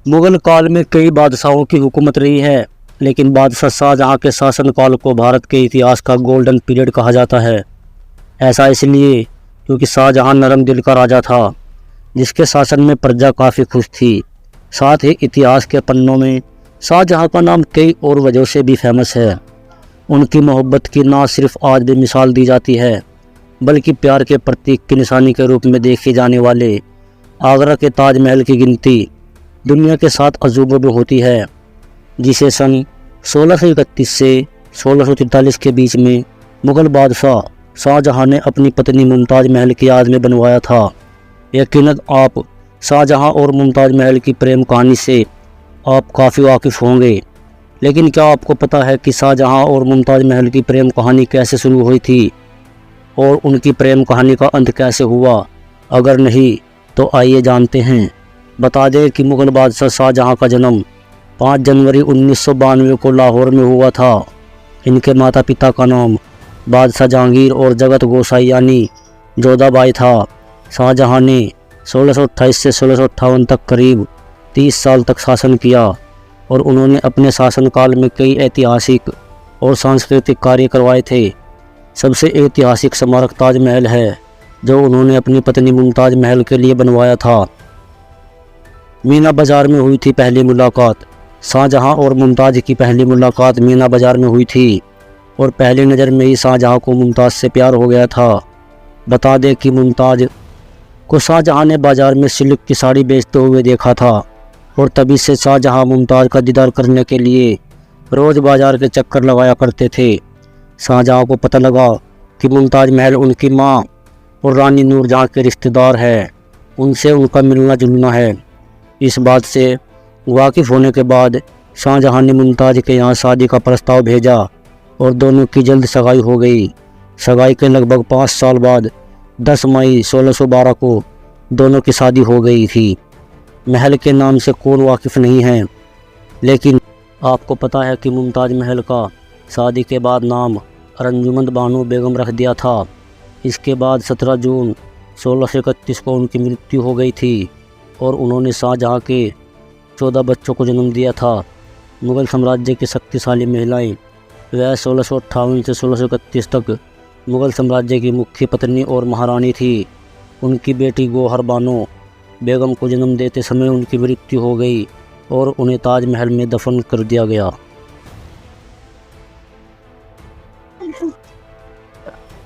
मुगल काल में कई बादशाहों की हुकूमत रही है, लेकिन बादशाह शाहजहाँ के शासनकाल को भारत के इतिहास का गोल्डन पीरियड कहा जाता है। ऐसा इसलिए क्योंकि शाहजहाँ नरम दिल का राजा था, जिसके शासन में प्रजा काफ़ी खुश थी। साथ ही इतिहास के पन्नों में शाहजहाँ का नाम कई और वजहों से भी फेमस है। उनकी मोहब्बत की ना सिर्फ आज भी मिसाल दी जाती है, बल्कि प्यार के प्रतीक की निशानी के रूप में देखे जाने वाले आगरा के ताजमहल की गिनती दुनिया के 7 अजूबों में होती है, जिसे सन 1631 से 1643 के बीच में मुग़ल बादशाह शाहजहाँ ने अपनी पत्नी मुमताज़ महल की याद में बनवाया था। यकीनन आप शाहजहाँ और मुमताज़ महल की प्रेम कहानी से आप काफ़ी वाकिफ़ होंगे, लेकिन क्या आपको पता है कि शाहजहाँ और मुमताज़ महल की प्रेम कहानी कैसे शुरू हुई थी और उनकी प्रेम कहानी का अंत कैसे हुआ? अगर नहीं तो आइए जानते हैं। बता दें कि मुग़ल बादशाह शाहजहाँ का जन्म 5 जनवरी 1992 को लाहौर में हुआ था। इनके माता पिता का नाम बादशाह जहांगीर और जगत गोसाई यानी जोधाबाई था। शाहजहाँ ने 1628 से 1658 तक करीब 30 साल तक शासन किया और उन्होंने अपने शासनकाल में कई ऐतिहासिक और सांस्कृतिक कार्य करवाए थे। सबसे ऐतिहासिक स्मारक ताजमहल है, जो उन्होंने अपनी पत्नी मुमताज़ महल के लिए बनवाया था। मीना बाज़ार में हुई थी पहली मुलाकात। शाहजहाँ और मुमताज़ की पहली मुलाकात मीना बाज़ार में हुई थी और पहली नज़र में ही शाहजहाँ को मुमताज़ से प्यार हो गया था। बता दें कि मुमताज़ को शाहजहाँ ने बाज़ार में सिल्क की साड़ी बेचते हुए देखा था और तभी से शाहजहाँ मुमताज़ का दीदार करने के लिए रोज़ बाज़ार के चक्कर लगाया करते थे। शाहजहाँ को पता लगा कि मुमताज़ महल उनकी माँ और रानी नूरजहाँ के रिश्तेदार हैं, उनसे उनका मिलना जुलना है। इस बात से वाकिफ़ होने के बाद शाहजहाँ ने मुमताज़ के यहाँ शादी का प्रस्ताव भेजा और दोनों की जल्द सगाई हो गई। सगाई के लगभग 5 साल बाद 10 मई 1612 को दोनों की शादी हो गई थी। महल के नाम से कौन वाकिफ़ नहीं है, लेकिन आपको पता है कि मुमताज़ महल का शादी के बाद नाम अंजुमन बानो बेगम रख दिया था। इसके बाद 17 जून 1631 को उनकी मृत्यु हो गई थी और उन्होंने शाहजहाँ के 14 बच्चों को जन्म दिया था। मुग़ल साम्राज्य की शक्तिशाली महिलाएं वह 1658 से 1631 तक मुग़ल साम्राज्य की मुख्य पत्नी और महारानी थी। उनकी बेटी गौहर बानो बेगम को जन्म देते समय उनकी मृत्यु हो गई और उन्हें ताजमहल में दफन कर दिया गया।